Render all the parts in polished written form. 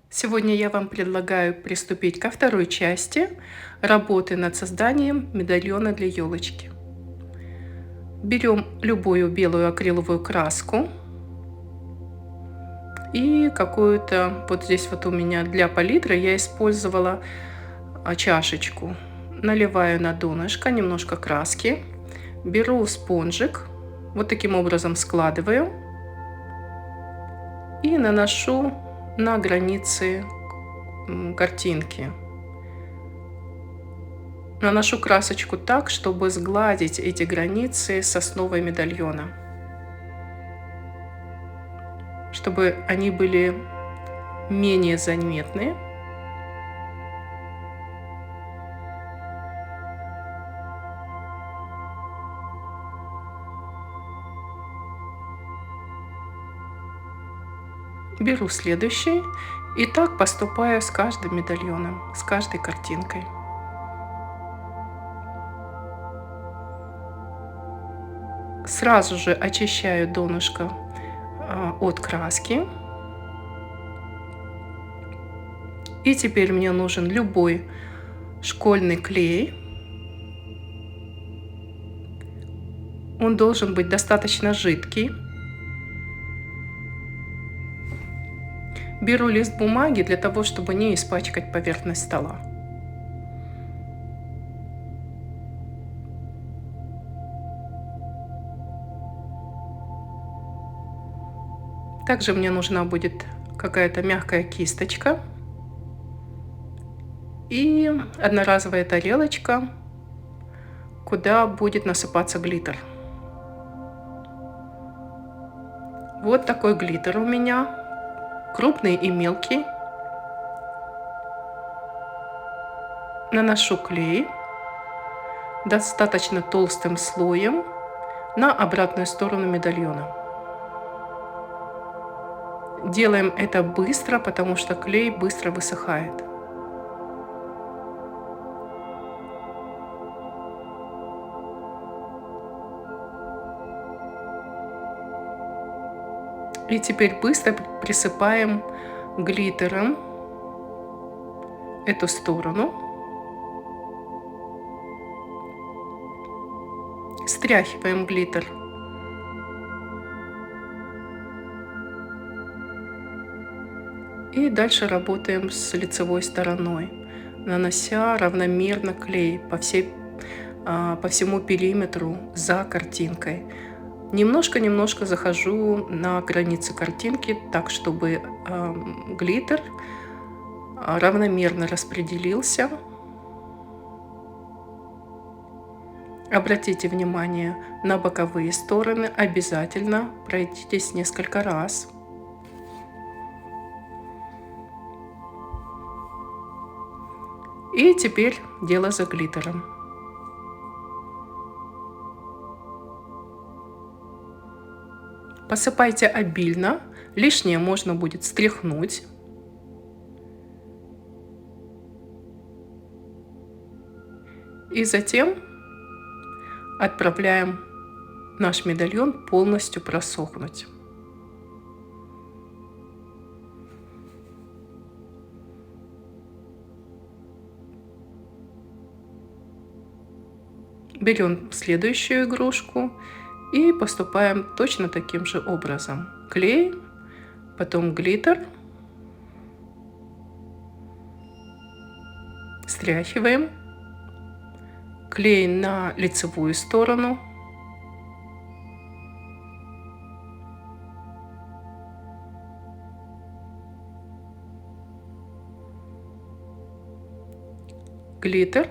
Сегодня я вам предлагаю приступить ко второй части работы над созданием медальона для елочки. Берем любую белую акриловую краску и какую-то, вот здесь вот у меня для палитры я использовала чашечку. Наливаю на донышко немножко краски, беру спонжик, вот таким образом складываю и наношу на границы картинки. Наношу красочку так, чтобы сгладить эти границы с основой медальона, чтобы они были менее заметны. Беру следующий и так поступаю с каждым медальоном, с каждой картинкой. Сразу же очищаю донышко от краски. И теперь мне нужен любой школьный клей. Он должен быть достаточно жидкий. Беру лист бумаги для того, чтобы не испачкать поверхность стола. Также мне нужна будет какая-то мягкая кисточка и одноразовая тарелочка, куда будет насыпаться глиттер. Вот такой глиттер у меня, крупный и мелкий. Наношу клей достаточно толстым слоем на обратную сторону медальона. Делаем это быстро, потому что клей быстро высыхает. И теперь быстро присыпаем глиттером эту сторону. Стряхиваем глиттер. И дальше работаем с лицевой стороной, нанося равномерно клей по всему периметру за картинкой. Немножко захожу на границы картинки, так чтобы глиттер равномерно распределился. Обратите внимание на боковые стороны, обязательно пройдитесь несколько раз. И теперь дело за глиттером. Посыпайте обильно, лишнее можно будет стряхнуть. И затем отправляем наш медальон полностью просохнуть. Берем следующую игрушку и поступаем точно таким же образом. Клей, потом глиттер, стряхиваем, клей на лицевую сторону, глиттер.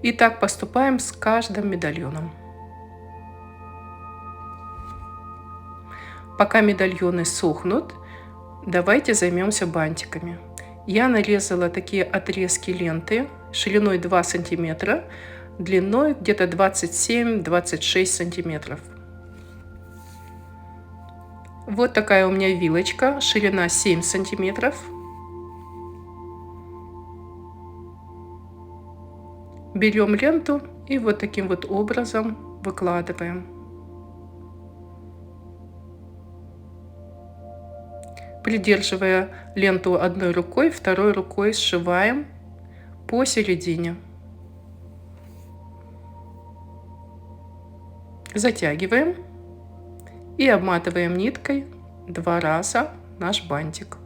И так поступаем с каждым медальоном. Пока медальоны сохнут, давайте займемся бантиками. Я нарезала такие отрезки ленты шириной 2 сантиметра, длиной где-то 27-26 сантиметров. Вот такая у меня вилочка, ширина 7 сантиметров. Берем ленту и вот таким вот образом выкладываем. Придерживая ленту одной рукой, второй рукой сшиваем посередине. Затягиваем и обматываем ниткой 2 раза наш бантик.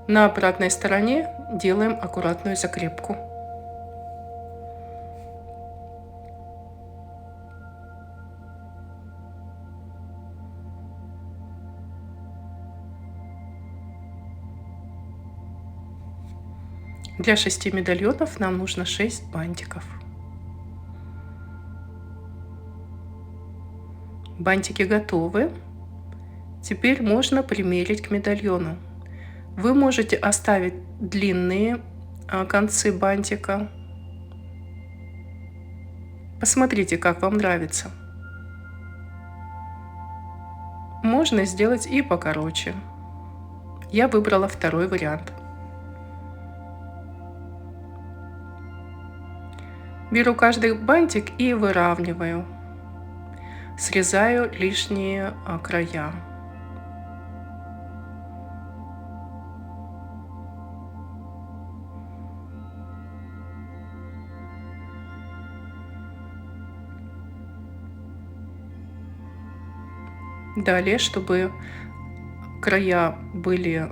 На обратной стороне делаем аккуратную закрепку. Для 6 медальонов нам нужно 6 бантиков. Бантики готовы. Теперь можно примерить к медальону. Вы можете оставить длинные концы бантика. Посмотрите, как вам нравится. Можно сделать и покороче. Я выбрала второй вариант. Беру каждый бантик и выравниваю. Срезаю лишние края. Далее, чтобы края были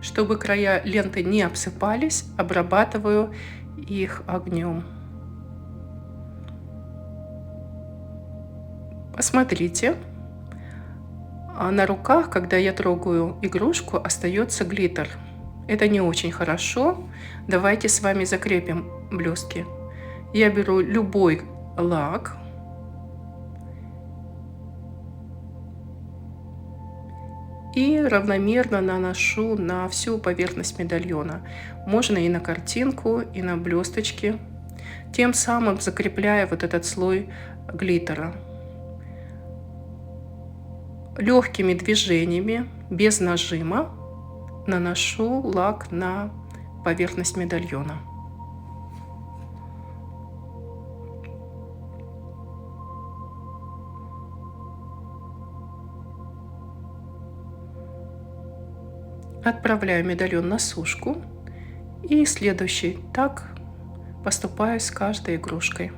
чтобы края ленты не обсыпались, обрабатываю их огнем. Посмотрите, на руках, когда я трогаю игрушку, остается глиттер. Это не очень хорошо. Давайте с вами закрепим блестки. Я беру любой лак и равномерно наношу на всю поверхность медальона. Можно и на картинку, и на блесточки. Тем самым закрепляя вот этот слой глиттера. Легкими движениями, без нажима, наношу лак на поверхность медальона. Отправляю медальон на сушку и следующий так поступаю с каждой игрушкой.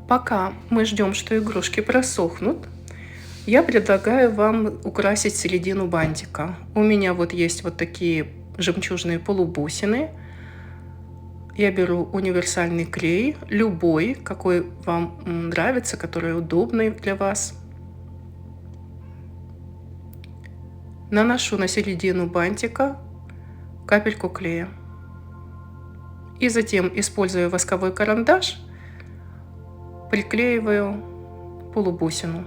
Пока мы ждем, что игрушки просохнут, я предлагаю вам украсить середину бантика. У меня вот есть вот такие жемчужные полубусины. Я беру универсальный клей, любой, какой вам нравится, который удобный для вас. Наношу на середину бантика капельку клея. И затем, используя восковой карандаш, приклеиваю полубусину.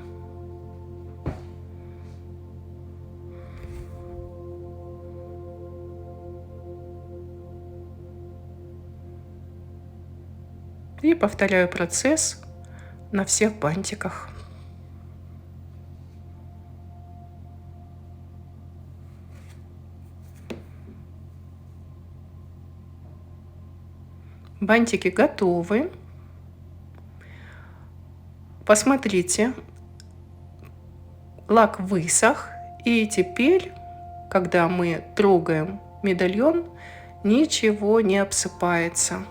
И повторяю процесс на всех бантиках. Бантики готовы. Посмотрите, лак высох, и теперь, когда мы трогаем медальон, ничего не обсыпается.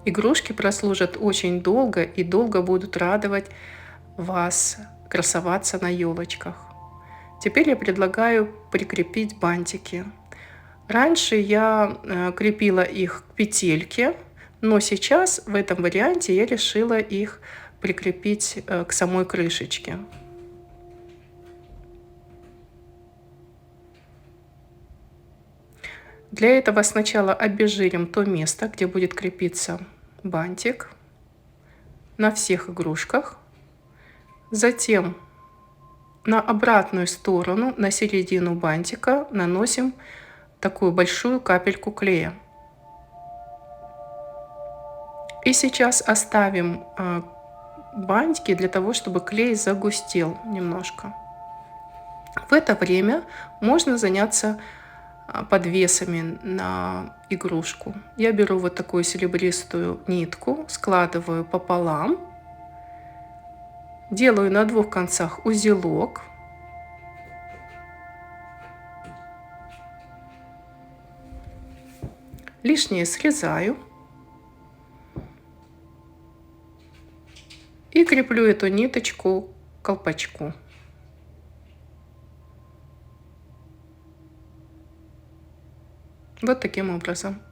Игрушки прослужат очень долго и долго будут радовать вас, красоваться на елочках. Теперь я предлагаю прикрепить бантики. Раньше я крепила их к петельке, но сейчас в этом варианте я решила их прикрепить к самой крышечке. Для этого сначала обезжирим то место, где будет крепиться бантик на всех игрушках. Затем на обратную сторону, на середину бантика, наносим такую большую капельку клея. И сейчас оставим бантики для того, чтобы клей загустел немножко. В это время можно заняться подвесами на игрушку. Я беру вот такую серебристую нитку, складываю пополам, делаю на двух концах узелок. Лишнее срезаю и креплю эту ниточку к колпачку. Вот таким образом.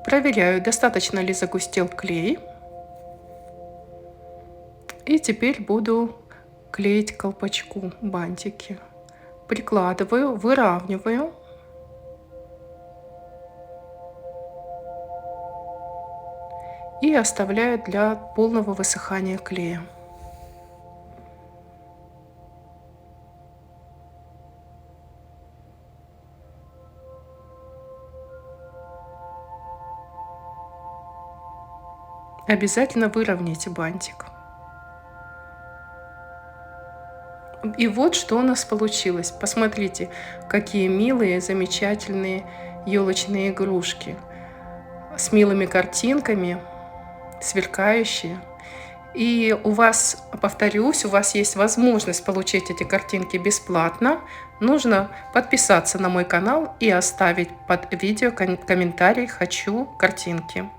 Проверяю, достаточно ли загустел клей. И теперь буду клеить к колпачку бантики. Прикладываю, выравниваю. И оставляю для полного высыхания клея. Обязательно выровняйте бантик. И вот что у нас получилось. Посмотрите, какие милые, замечательные елочные игрушки. С милыми картинками, сверкающие. И у вас, повторюсь, у вас есть возможность получить эти картинки бесплатно. Нужно подписаться на мой канал и оставить под видео комментарий «Хочу картинки».